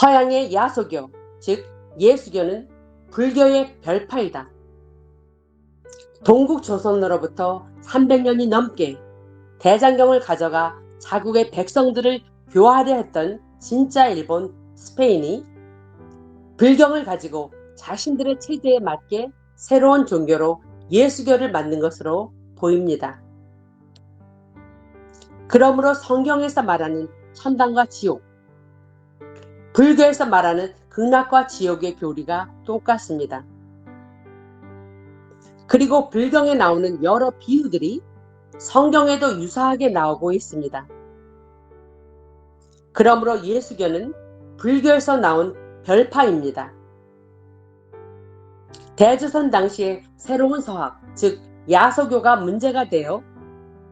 서양의 야소교, 즉 예수교는 불교의 별파이다. 동국 조선으로부터 300년이 넘게 대장경을 가져가 자국의 백성들을 교화하려 했던 진짜 일본 스페인이 불경을 가지고 자신들의 체제에 맞게 새로운 종교로 예수교를 만든 것으로 보입니다. 그러므로 성경에서 말하는 천당과 지옥, 불교에서 말하는 극락과 지옥의 교리가 똑같습니다. 그리고 불경에 나오는 여러 비유들이 성경에도 유사하게 나오고 있습니다. 그러므로 예수교는 불교에서 나온 별파입니다. 대조선 당시에 새로운 서학, 즉 야소교가 문제가 되어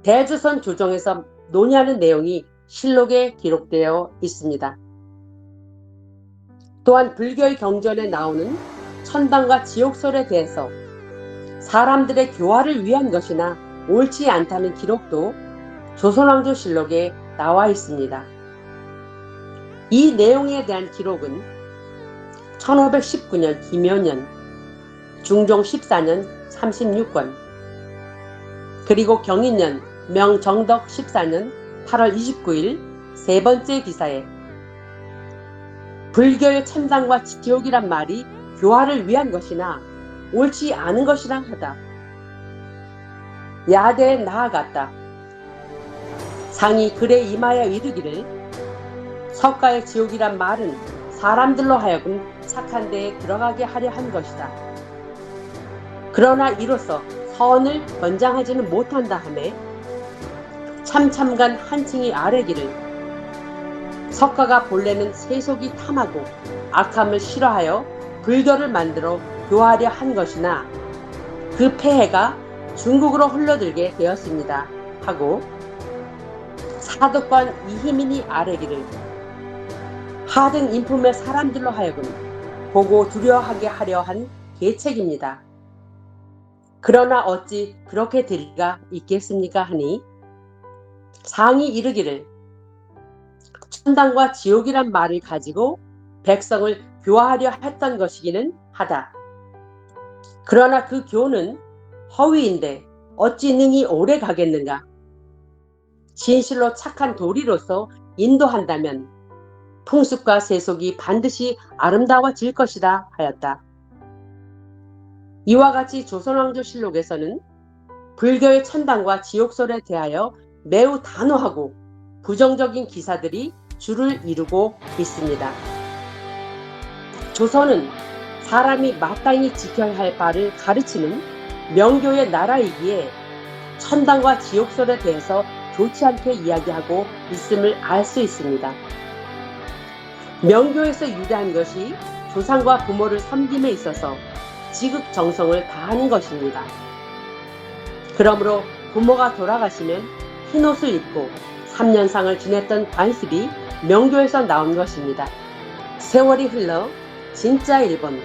대조선 조정에서 논의하는 내용이 실록에 기록되어 있습니다. 또한 불교의 경전에 나오는 천당과 지옥설에 대해서 사람들의 교화를 위한 것이나 옳지 않다는 기록도 조선왕조실록에 나와 있습니다. 이 내용에 대한 기록은 1519년 김여년, 중종 14년 36권, 그리고 경인년 명정덕 14년 8월 29일 세 번째 기사에 불교의 천당과 지옥이란 말이 교화를 위한 것이나 옳지 않은 것이라 하다. 야대에 나아갔다. 상이 글에 임하여 이르기를 석가의 지옥이란 말은 사람들로 하여금 착한 데에 들어가게 하려 한 것이다. 그러나 이로써 선을 권장하지는 못한다 하매 참참간 한층이 아뢰기를 석가가 본래는 세속이 탐하고 악함을 싫어하여 불교를 만들어 교화하려 한 것이나 그 폐해가 중국으로 흘러들게 되었습니다 하고 사독관 이희민이 아뢰기를 하등 인품의 사람들로 하여금 보고 두려워하게 하려 한 계책입니다. 그러나 어찌 그렇게 될 리가 있겠습니까 하니 상이 이르기를 천당과 지옥이란 말을 가지고 백성을 교화하려 했던 것이기는 하다. 그러나 그 교는 허위인데 어찌 능히 오래 가겠는가? 진실로 착한 도리로서 인도한다면 풍습과 세속이 반드시 아름다워질 것이다 하였다. 이와 같이 조선왕조실록에서는 불교의 천당과 지옥설에 대하여 매우 단호하고 부정적인 기사들이 줄을 이루고 있습니다. 조선은 사람이 마땅히 지켜야 할 바를 가르치는 명교의 나라이기에 천당과 지옥설에 대해서 좋지 않게 이야기하고 있음을 알 수 있습니다. 명교에서 유래한 것이 조상과 부모를 섬김에 있어서 지극정성을 다하는 것입니다. 그러므로 부모가 돌아가시면 흰옷을 입고 3년상을 지냈던 관습이 명교에서 나온 것입니다. 세월이 흘러 진짜 일본,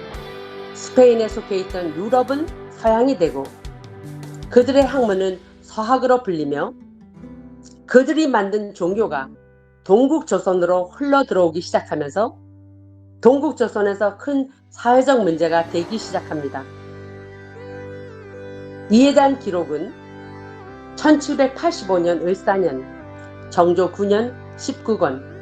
스페인에 속해 있던 유럽은 서양이 되고 그들의 학문은 서학으로 불리며 그들이 만든 종교가 동국조선으로 흘러들어오기 시작하면서 동국조선에서 큰 사회적 문제가 되기 시작합니다. 이에 대한 기록은 1785년 을사년, 정조 9년 19권,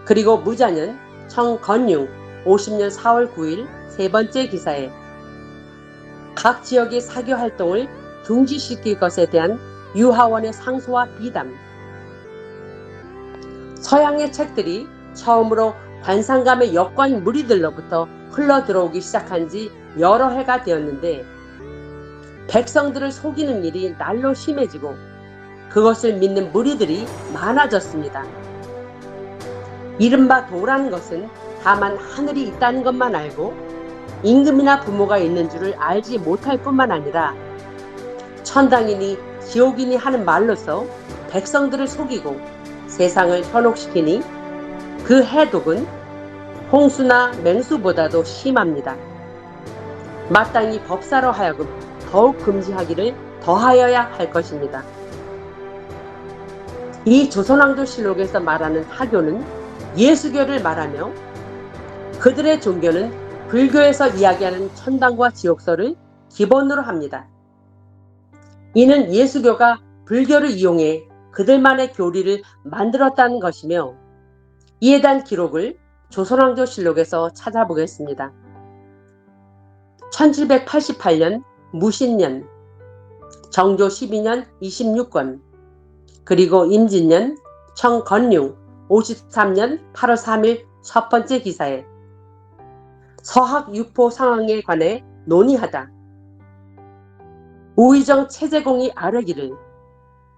그리고 무자년 청건융 50년 4월 9일 세 번째 기사에 각 지역의 사교 활동을 중지시킬 것에 대한 유하원의 상소와 비담, 서양의 책들이 처음으로 관상감의 역관 무리들로부터 흘러들어오기 시작한 지 여러 해가 되었는데 백성들을 속이는 일이 날로 심해지고 그것을 믿는 무리들이 많아졌습니다. 이른바 도라는 것은 다만 하늘이 있다는 것만 알고 임금이나 부모가 있는 줄을 알지 못할 뿐만 아니라 천당이니 지옥이니 하는 말로서 백성들을 속이고 세상을 현혹시키니 그 해독은 홍수나 맹수보다도 심합니다. 마땅히 법사로 하여금 더욱 금지하기를 더하여야 할 것입니다. 이 조선왕조실록에서 말하는 하교는 예수교를 말하며 그들의 종교는 불교에서 이야기하는 천당과 지옥설을 기본으로 합니다. 이는 예수교가 불교를 이용해 그들만의 교리를 만들었다는 것이며, 이에 대한 기록을 조선왕조실록에서 찾아보겠습니다. 1788년 무신년, 정조 12년 26권, 그리고 임진년 청건융 53년 8월 3일 첫 번째 기사에 서학 육포 상황에 관해 논의하다. 우의정 최재공이 아뢰기를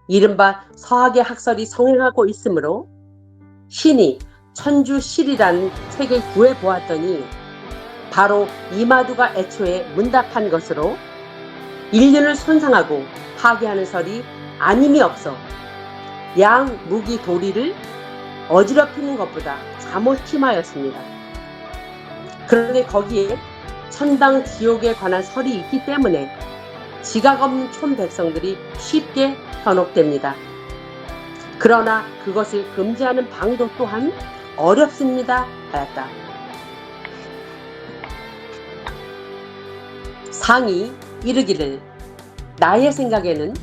이른바 서학의 학설이 성행하고 있으므로 신이 천주실이라는 책을 구해 보았더니 바로 이마두가 애초에 문답한 것으로 인륜을 손상하고 파괴하는 설이 아님이 없어 양 무기 도리를 어지럽히는 것보다 잠옷 힘하였습니다. 그런데 거기에 천당 지옥에 관한 설이 있기 때문에 지각 없는 촌 백성들이 쉽게 현혹됩니다. 그러나 그것을 금지하는 방도 또한 어렵습니다 하였다. 상이 이르기를 나의 생각에는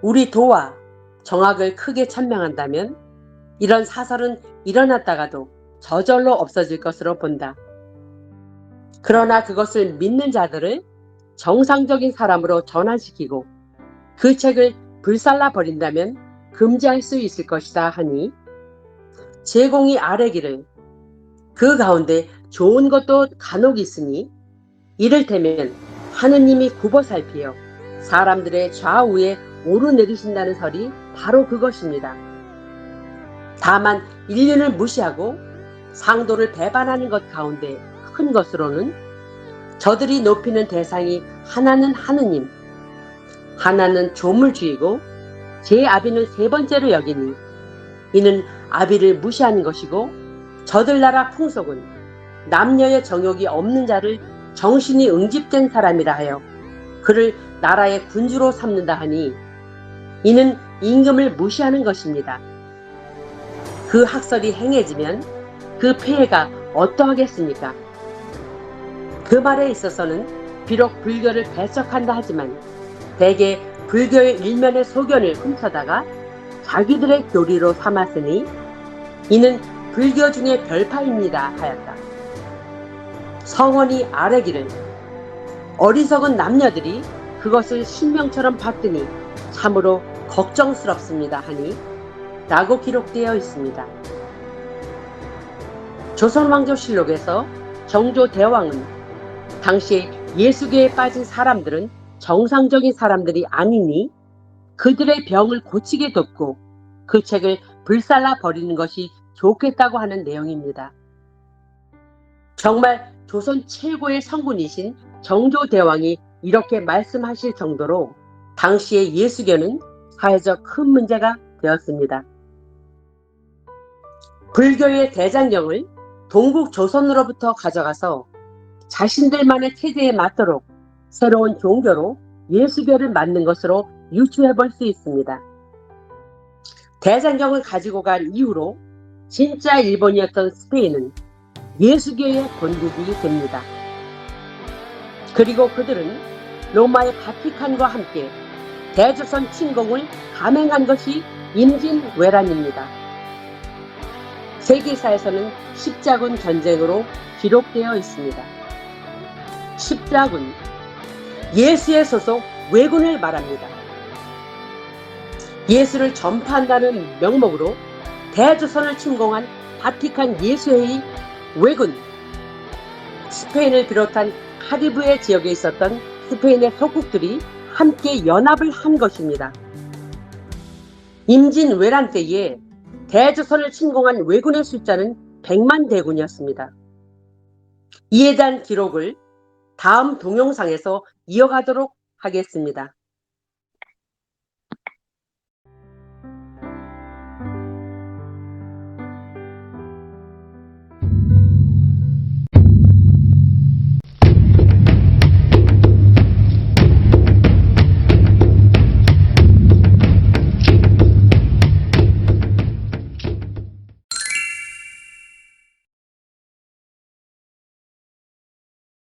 우리 도와 정학을 크게 천명한다면 이런 사설은 일어났다가도 저절로 없어질 것으로 본다. 그러나 그것을 믿는 자들을 정상적인 사람으로 전환시키고 그 책을 불살라 버린다면 금지할 수 있을 것이다 하니, 제공이 아뢰기를 그 가운데 좋은 것도 간혹 있으니 이를테면 하느님이 굽어 살피어 사람들의 좌우에 오르내리신다는 설이 바로 그것입니다. 다만 인륜을 무시하고 상도를 배반하는 것 가운데 큰 것으로는 저들이 높이는 대상이 하나는 하느님, 하나는 조물주이고 제-아비는 세 번째로 여기니 이는 아비를 무시하는 것이고, 저들 나라 풍속은 남녀의 정욕이 없는 자를 정신이 응집된 사람이라 하여 그를 나라의 군주로 삼는다 하니 이는 임금을 무시하는 것입니다. 그 학설이 행해지면 그 폐해가 어떠하겠습니까? 그 말에 있어서는 비록 불교를 배척한다 하지만 대개 불교의 일면의 소견을 훔쳐다가 자기들의 교리로 삼았으니 이는 불교 중의 별파입니다 하였다. 성원이 아뢰기를 어리석은 남녀들이 그것을 신명처럼 받더니 참으로 걱정스럽습니다 하니 라고 기록되어 있습니다. 조선왕조실록에서 정조 대왕은 당시에 예수교에 빠진 사람들은 정상적인 사람들이 아니니 그들의 병을 고치게 돕고 그 책을 불살라 버리는 것이 좋겠다고 하는 내용입니다. 정말 조선 최고의 성군이신 정조 대왕이 이렇게 말씀하실 정도로 당시의 예수교는 사회적 큰 문제가 되었습니다. 불교의 대장경을 동국 조선으로부터 가져가서 자신들만의 체제에 맞도록 새로운 종교로 예수교를 만든 것으로 유추해 볼 수 있습니다. 대장경을 가지고 간 이후로 진짜 일본이었던 스페인은 예수교의 본국이 됩니다. 그리고 그들은 로마의 바티칸과 함께 대조선 침공을 감행한 것이 임진왜란입니다. 세계사에서는 십자군 전쟁으로 기록되어 있습니다. 십자군, 예수의 소속 왜군을 말합니다. 예수를 전파한다는 명목으로 대조선을 침공한 바티칸 예수회의 왜군, 스페인을 비롯한 카리브해 지역에 있었던 스페인의 속국들이 함께 연합을 한 것입니다. 임진왜란 때에 대조선을 침공한 왜군의 숫자는 100만 대군이었습니다. 이에 대한 기록을 다음 동영상에서 이어가도록 하겠습니다.